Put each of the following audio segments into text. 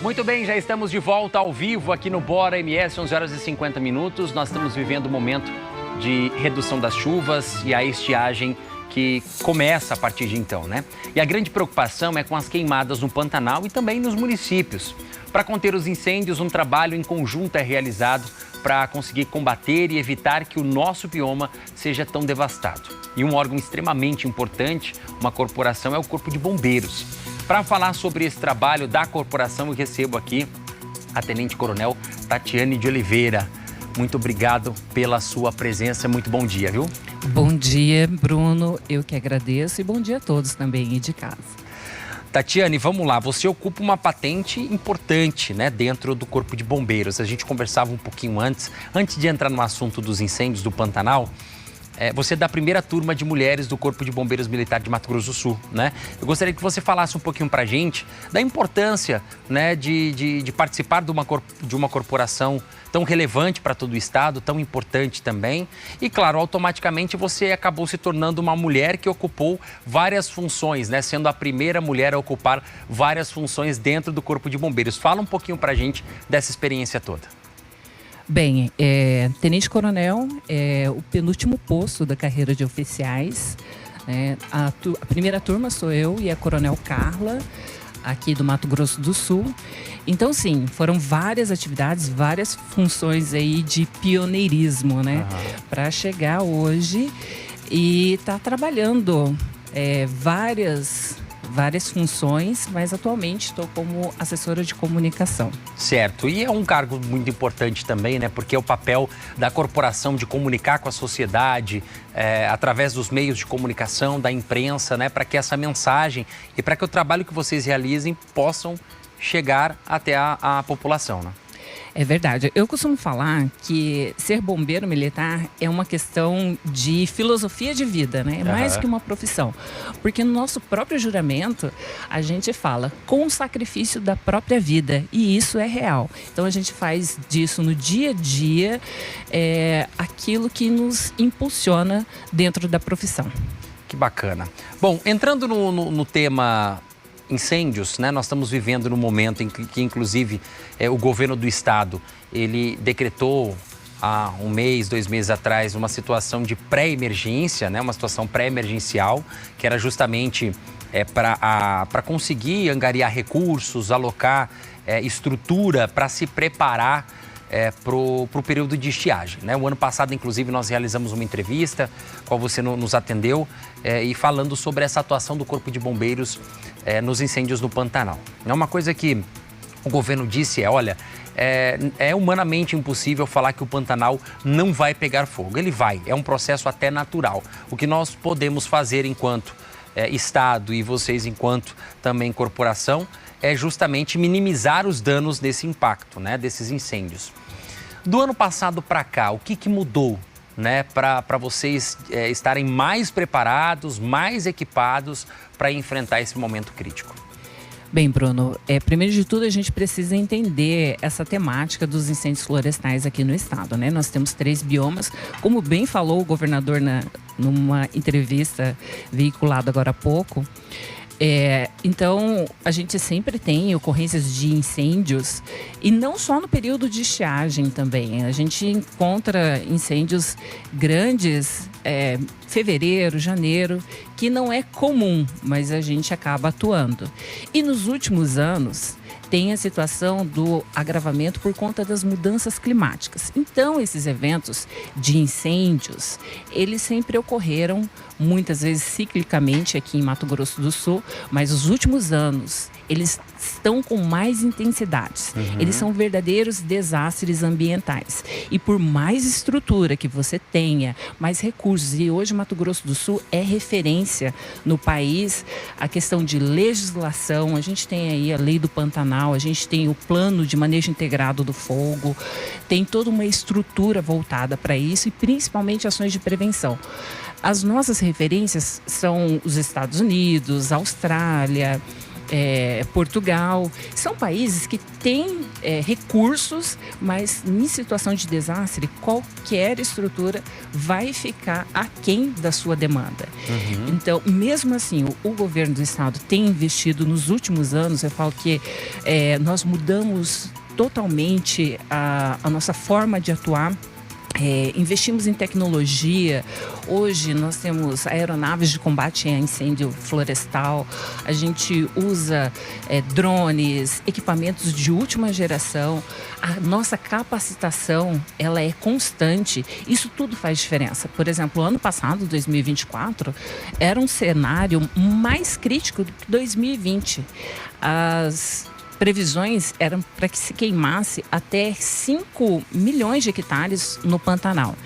Muito bem, já estamos de volta ao vivo aqui no Bora MS, 11 horas e 50 minutos. Nós estamos vivendo um momento de redução das chuvas e a estiagem que começa a partir de então, né? E a grande preocupação é com as queimadas no Pantanal e também nos municípios. Para conter os incêndios, um trabalho em conjunto é realizado para conseguir combater e evitar que o nosso bioma seja tão devastado. E um órgão extremamente importante, uma corporação, é o Corpo de Bombeiros. Para falar sobre esse trabalho da corporação, eu recebo aqui a Tenente Coronel Tatiane de Oliveira. Muito obrigado pela sua presença, muito bom dia, viu? Bom dia, Bruno, eu que agradeço e bom dia a todos também aí de casa. Tatiane, vamos lá, você ocupa uma patente importante, né, dentro do Corpo de Bombeiros. A gente conversava um pouquinho antes de entrar no assunto dos incêndios do Pantanal. Você é da primeira turma de mulheres do Corpo de Bombeiros Militar de Mato Grosso do Sul, né? Eu gostaria que você falasse um pouquinho pra gente da importância, né, de participar de uma corporação tão relevante para todo o estado, tão importante também. E, claro, automaticamente você acabou se tornando uma mulher que ocupou várias funções, né? Sendo a primeira mulher a ocupar várias funções dentro do Corpo de Bombeiros. Fala um pouquinho pra gente dessa experiência toda. Bem, Tenente Coronel é o penúltimo posto da carreira de oficiais. A primeira turma sou eu e a Coronel Carla, aqui do Mato Grosso do Sul. Então, sim, foram várias atividades, várias funções aí de pioneirismo, né? Para chegar hoje e estar trabalhando várias funções, mas atualmente estou como assessora de comunicação. Certo, e é um cargo muito importante também, né? Porque é o papel da corporação de comunicar com a sociedade, através dos meios de comunicação, da imprensa, né? Para que essa mensagem e para que o trabalho que vocês realizem possam chegar até a população, né? É verdade. Eu costumo falar que ser bombeiro militar é uma questão de filosofia de vida, né? É mais que uma profissão. Porque no nosso próprio juramento, a gente fala com o sacrifício da própria vida. E isso é real. Então, a gente faz disso no dia a dia aquilo que nos impulsiona dentro da profissão. Que bacana. Bom, entrando no tema incêndios, né? Nós estamos vivendo num momento em que inclusive, o governo do estado, ele decretou há um mês, 2 meses atrás, uma situação de pré-emergência, né? Uma situação pré-emergencial, que era justamente para conseguir angariar recursos, alocar estrutura para se preparar para o período de estiagem, né? O ano passado, inclusive, nós realizamos uma entrevista, qual você nos atendeu, e falando sobre essa atuação do Corpo de Bombeiros nos incêndios no Pantanal. É uma coisa que o governo disse, olha, é humanamente impossível falar que o Pantanal não vai pegar fogo. Ele vai, é um processo até natural. O que nós podemos fazer enquanto Estado e vocês enquanto também corporação é justamente minimizar os danos desse impacto, né, desses incêndios. Do ano passado para cá, o que mudou, né, para vocês estarem mais preparados, mais equipados para enfrentar esse momento crítico? Bem, Bruno, primeiro de tudo a gente precisa entender essa temática dos incêndios florestais aqui no estado, né? Nós temos 3 biomas, como bem falou o governador numa entrevista veiculada agora há pouco. Então, a gente sempre tem ocorrências de incêndios e não só no período de estiagem também. A gente encontra incêndios grandes, fevereiro, janeiro, que não é comum, mas a gente acaba atuando. E nos últimos anos, tem a situação do agravamento por conta das mudanças climáticas. Então, esses eventos de incêndios, eles sempre ocorreram, muitas vezes ciclicamente aqui em Mato Grosso do Sul, mas os últimos anos, eles estão com mais intensidades. Eles são verdadeiros desastres ambientais. E por mais estrutura que você tenha, mais recursos, e hoje Mato Grosso do Sul é referência no país, a questão de legislação, a gente tem aí a Lei do Pantanal, a gente tem o Plano de Manejo Integrado do Fogo, tem toda uma estrutura voltada para isso e principalmente ações de prevenção. As nossas referências são os Estados Unidos, a Austrália, Portugal. São países que têm recursos, mas em situação de desastre, qualquer estrutura vai ficar aquém da sua demanda. Então, mesmo assim, o governo do estado tem investido nos últimos anos. Eu falo que nós mudamos totalmente a nossa forma de atuar. Investimos em tecnologia. Hoje nós temos aeronaves de combate a incêndio florestal. A gente usa drones, equipamentos de última geração. A nossa capacitação, ela é constante. Isso tudo faz diferença. Por exemplo, ano passado, 2024, era um cenário mais crítico do que 2020. As previsões eram para que se queimasse até 5 milhões de hectares no Pantanal.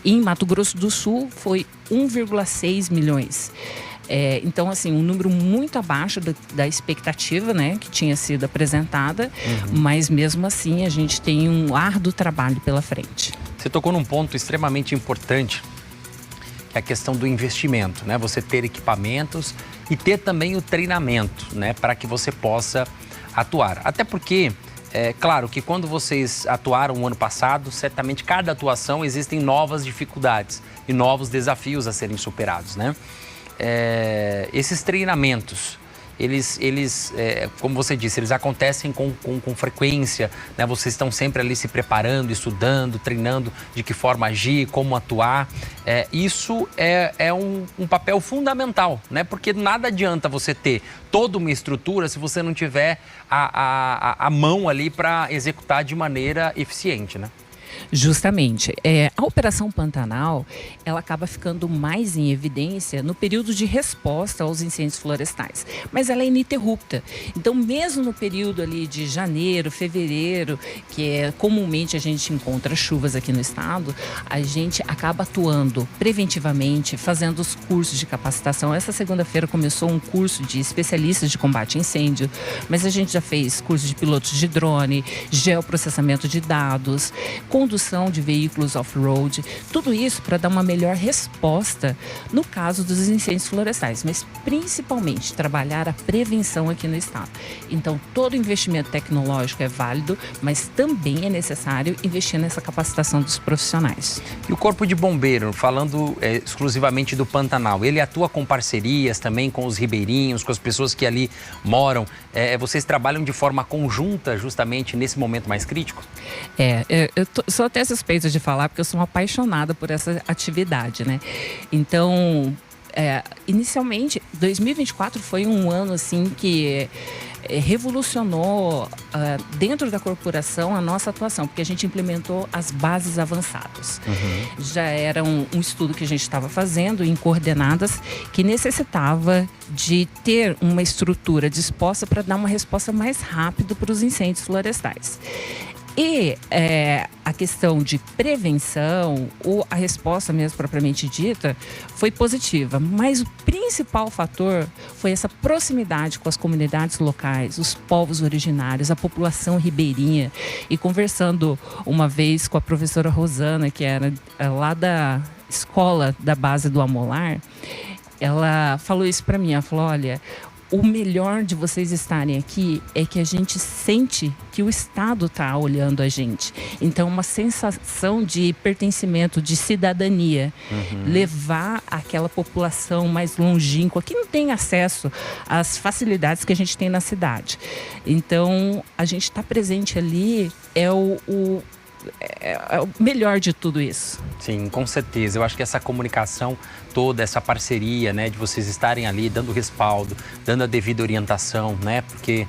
E em Mato Grosso do Sul foi 1,6 milhões. Então, assim, um número muito abaixo da expectativa, né, que tinha sido apresentada, mas mesmo assim a gente tem um árduo trabalho pela frente. Você tocou num ponto extremamente importante, que é a questão do investimento, né? Você ter equipamentos e ter também o treinamento, né, para que você possa atuar. Até porque, claro que quando vocês atuaram o ano passado, certamente cada atuação existem novas dificuldades e novos desafios a serem superados, né? Esses treinamentos, eles como você disse, eles acontecem com frequência, né? Vocês estão sempre ali se preparando, estudando, treinando de que forma agir, como atuar. Isso é um papel fundamental, né? Porque nada adianta você ter toda uma estrutura se você não tiver a mão ali para executar de maneira eficiente, né? Justamente. A Operação Pantanal, ela acaba ficando mais em evidência no período de resposta aos incêndios florestais. Mas ela é ininterrupta. Então, mesmo no período ali de janeiro, fevereiro, que comumente a gente encontra chuvas aqui no estado, a gente acaba atuando preventivamente, fazendo os cursos de capacitação. Essa segunda-feira começou um curso de especialistas de combate a incêndio, mas a gente já fez curso de pilotos de drone, geoprocessamento de dados, condução de veículos off-road, tudo isso para dar uma melhor resposta no caso dos incêndios florestais, mas principalmente trabalhar a prevenção aqui no estado. Então, todo investimento tecnológico é válido, mas também é necessário investir nessa capacitação dos profissionais. E o Corpo de Bombeiro, falando exclusivamente do Pantanal, ele atua com parcerias também com os ribeirinhos, com as pessoas que ali moram. Vocês trabalham de forma conjunta justamente nesse momento mais crítico? Eu sou até suspeita de falar, porque eu sou uma apaixonada por essa atividade, né? Então, inicialmente, 2024 foi um ano assim que revolucionou dentro da corporação a nossa atuação, porque a gente implementou as bases avançadas. Já era um estudo que a gente estava fazendo em coordenadas que necessitava de ter uma estrutura disposta para dar uma resposta mais rápida para os incêndios florestais. E a questão de prevenção, ou a resposta mesmo propriamente dita, foi positiva. Mas o principal fator foi essa proximidade com as comunidades locais, os povos originários, a população ribeirinha. E conversando uma vez com a professora Rosana, que era lá da escola da base do Amolar, ela falou isso para mim. Ela falou, olha, o melhor de vocês estarem aqui é que a gente sente que o Estado está olhando a gente. Então, uma sensação de pertencimento, de cidadania. Levar aquela população mais longínqua, que não tem acesso às facilidades que a gente tem na cidade. Então, a gente está presente ali, é o melhor de tudo isso. Sim, com certeza. Eu acho que essa comunicação toda, essa parceria, né, de vocês estarem ali dando respaldo, dando a devida orientação, né, porque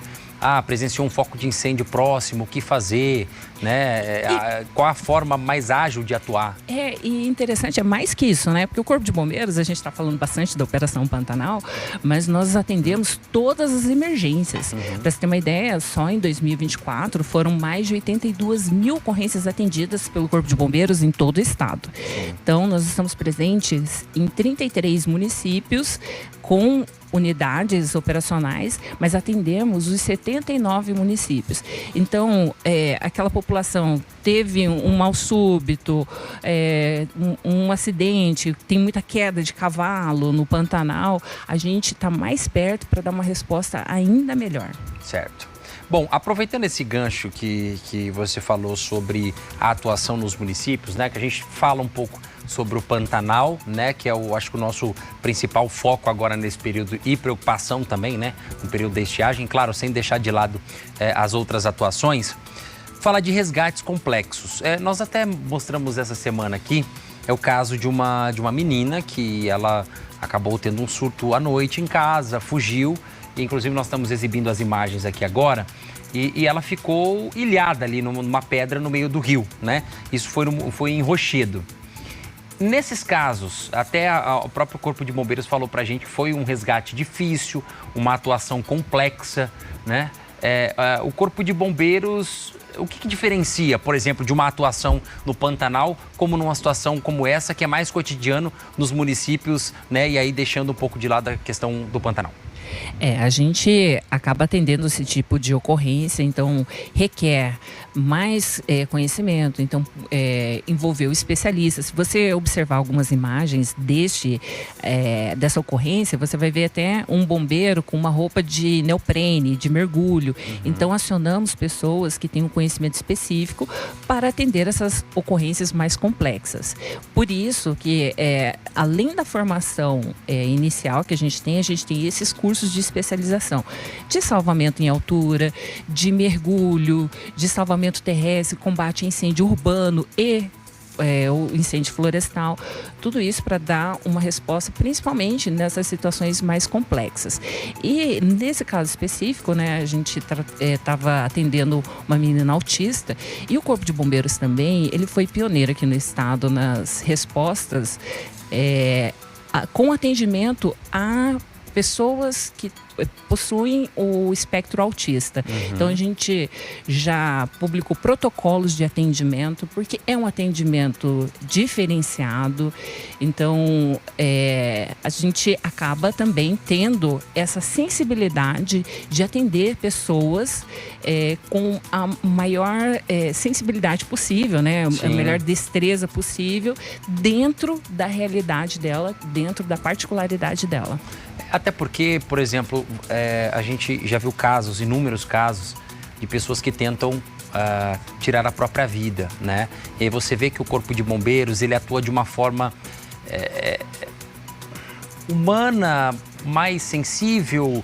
presenciou um foco de incêndio próximo, o que fazer, né? Qual a forma mais ágil de atuar? E interessante, é mais que isso, né? Porque o Corpo de Bombeiros, a gente está falando bastante da Operação Pantanal, mas nós atendemos todas as emergências. Para você ter uma ideia, só em 2024 foram mais de 82 mil ocorrências atendidas pelo Corpo de Bombeiros em todo o estado. Então, nós estamos presentes em 33 municípios com unidades operacionais, mas atendemos os 79 municípios. Então, aquela população teve um mal súbito, um acidente, tem muita queda de cavalo no Pantanal, a gente está mais perto para dar uma resposta ainda melhor. Certo. Bom, aproveitando esse gancho que você falou sobre a atuação nos municípios, né, que a gente fala um pouco sobre o Pantanal, né, que é acho que o nosso principal foco agora nesse período e preocupação também, né, no período da estiagem, claro, sem deixar de lado as outras atuações. Falar de resgates complexos. Nós até mostramos essa semana aqui, é o caso de uma menina que ela acabou tendo um surto à noite em casa, fugiu. Inclusive, nós estamos exibindo as imagens aqui agora e ela ficou ilhada ali numa pedra no meio do rio, né? Isso foi em Rochedo. Nesses casos, até o próprio Corpo de Bombeiros falou pra gente que foi um resgate difícil, uma atuação complexa, né? O Corpo de Bombeiros, o que diferencia, por exemplo, de uma atuação no Pantanal como numa situação como essa, que é mais cotidiano nos municípios, né? E aí deixando um pouco de lado a questão do Pantanal. A gente acaba atendendo esse tipo de ocorrência, então requer mais conhecimento, então envolveu especialistas. Se você observar algumas imagens dessa ocorrência, você vai ver até um bombeiro com uma roupa de neoprene, de mergulho. Então acionamos pessoas que têm um conhecimento específico para atender essas ocorrências mais complexas. Por isso que além da formação inicial que a gente tem esses cursos de especialização, de salvamento em altura, de mergulho, de salvamento terrestre, combate a incêndio urbano e o incêndio florestal, tudo isso para dar uma resposta principalmente nessas situações mais complexas. E nesse caso específico, né, a gente estava atendendo uma menina autista e o Corpo de Bombeiros também, ele foi pioneiro aqui no estado nas respostas com atendimento a pessoas que possuem o espectro autista. Então a gente já publicou protocolos de atendimento, porque é um atendimento diferenciado. Então a gente acaba também tendo essa sensibilidade de atender pessoas com a maior sensibilidade possível, né? A melhor destreza possível dentro da realidade dela, dentro da particularidade dela. Até porque, por exemplo, a gente já viu inúmeros casos de pessoas que tentam tirar a própria vida, né? E aí você vê que o Corpo de Bombeiros, ele atua de uma forma humana, mais sensível,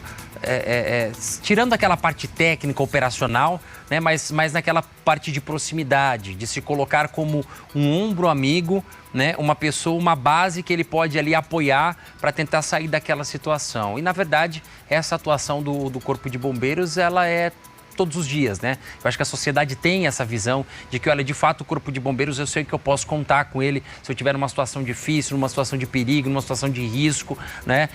tirando aquela parte técnica, operacional, né? Mas naquela parte de proximidade, de se colocar como um ombro amigo, né? Uma pessoa, uma base que ele pode ali apoiar para tentar sair daquela situação. E, na verdade, essa atuação do Corpo de Bombeiros, ela é todos os dias, né? Eu acho que a sociedade tem essa visão de que, olha, de fato, o Corpo de Bombeiros, eu sei que eu posso contar com ele se eu tiver numa situação difícil, numa situação de perigo, numa situação de risco, né?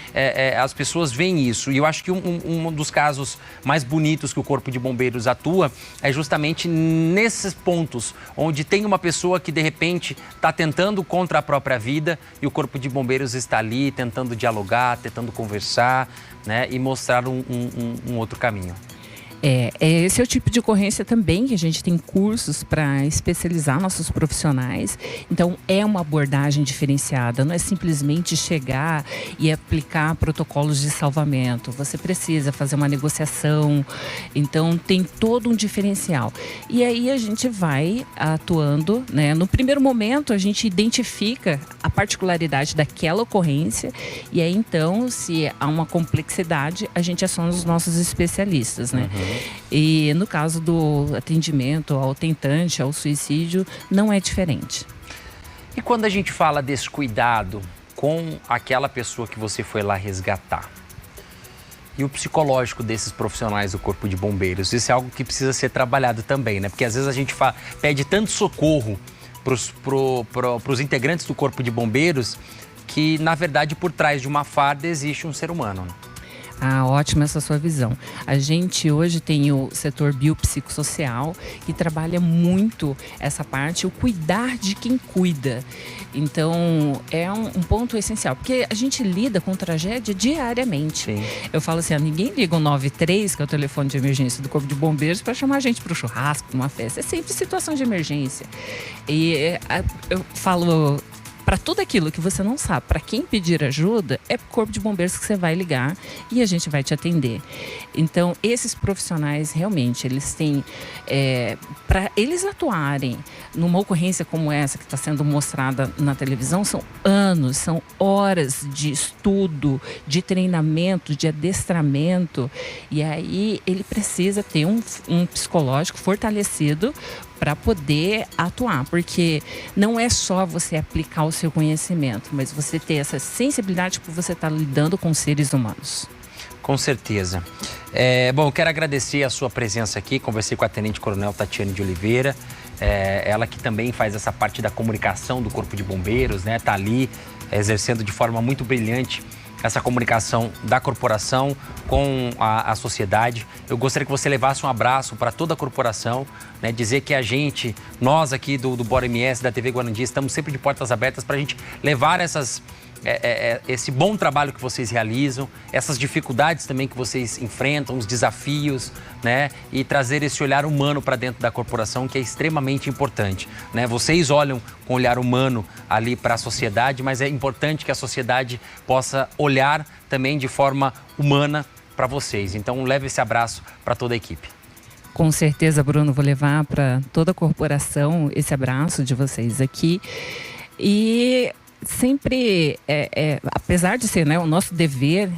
As pessoas veem isso. E eu acho que um dos casos mais bonitos que o Corpo de Bombeiros atua é justamente nesses pontos, onde tem uma pessoa que, de repente, está tentando contra a própria vida e o Corpo de Bombeiros está ali tentando dialogar, tentando conversar, né? E mostrar um outro caminho. Esse é o tipo de ocorrência também que a gente tem cursos para especializar nossos profissionais. Então, é uma abordagem diferenciada, não é simplesmente chegar e aplicar protocolos de salvamento. Você precisa fazer uma negociação, então tem todo um diferencial. E aí a gente vai atuando, né? No primeiro momento, a gente identifica a particularidade daquela ocorrência e aí então, se há uma complexidade, a gente aciona os nossos especialistas, né? E no caso do atendimento ao tentante, ao suicídio, não é diferente. E quando a gente fala desse cuidado com aquela pessoa que você foi lá resgatar, e o psicológico desses profissionais do Corpo de Bombeiros, isso é algo que precisa ser trabalhado também, né? Porque às vezes a gente pede tanto socorro para os integrantes do Corpo de Bombeiros que, na verdade, por trás de uma farda existe um ser humano, né? Ah, ótima essa sua visão. A gente hoje tem o setor biopsicossocial que trabalha muito essa parte, o cuidar de quem cuida. Então, é um ponto essencial, porque a gente lida com tragédia diariamente. Sim. Eu falo assim, ninguém liga o 93, que é o telefone de emergência do Corpo de Bombeiros, para chamar a gente para o churrasco, para uma festa. É sempre situação de emergência. E eu falo, para tudo aquilo que você não sabe, para quem pedir ajuda, é para o Corpo de Bombeiros que você vai ligar e a gente vai te atender. Então, esses profissionais, realmente, eles têm, para eles atuarem numa ocorrência como essa que está sendo mostrada na televisão, são anos, são horas de estudo, de treinamento, de adestramento. E aí, ele precisa ter um psicológico fortalecido para poder atuar, porque não é só você aplicar o seu conhecimento, mas você ter essa sensibilidade por você estar lidando com seres humanos. Com certeza. Bom, quero agradecer a sua presença aqui. Conversei com a Tenente Coronel Tatiane de Oliveira, ela que também faz essa parte da comunicação do Corpo de Bombeiros, né? Tá ali exercendo de forma muito brilhante essa comunicação da corporação com a sociedade. Eu gostaria que você levasse um abraço para toda a corporação, né? Dizer que nós aqui do Bora MS, da TV Guarandi, estamos sempre de portas abertas para a gente levar esse bom trabalho que vocês realizam, essas dificuldades também que vocês enfrentam, os desafios, né? E trazer esse olhar humano para dentro da corporação, que é extremamente importante, né? Vocês olham com olhar humano ali para a sociedade, mas é importante que a sociedade possa olhar também de forma humana para vocês. Então, leve esse abraço para toda a equipe. Com certeza, Bruno, vou levar para toda a corporação esse abraço de vocês aqui. E sempre, apesar de ser, né, o nosso dever,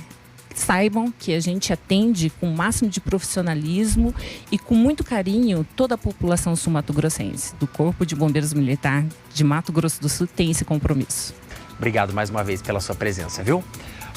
saibam que a gente atende com o máximo de profissionalismo e com muito carinho toda a população sul-mato-grossense. Do Corpo de Bombeiros Militar de Mato Grosso do Sul tem esse compromisso. Obrigado mais uma vez pela sua presença, viu?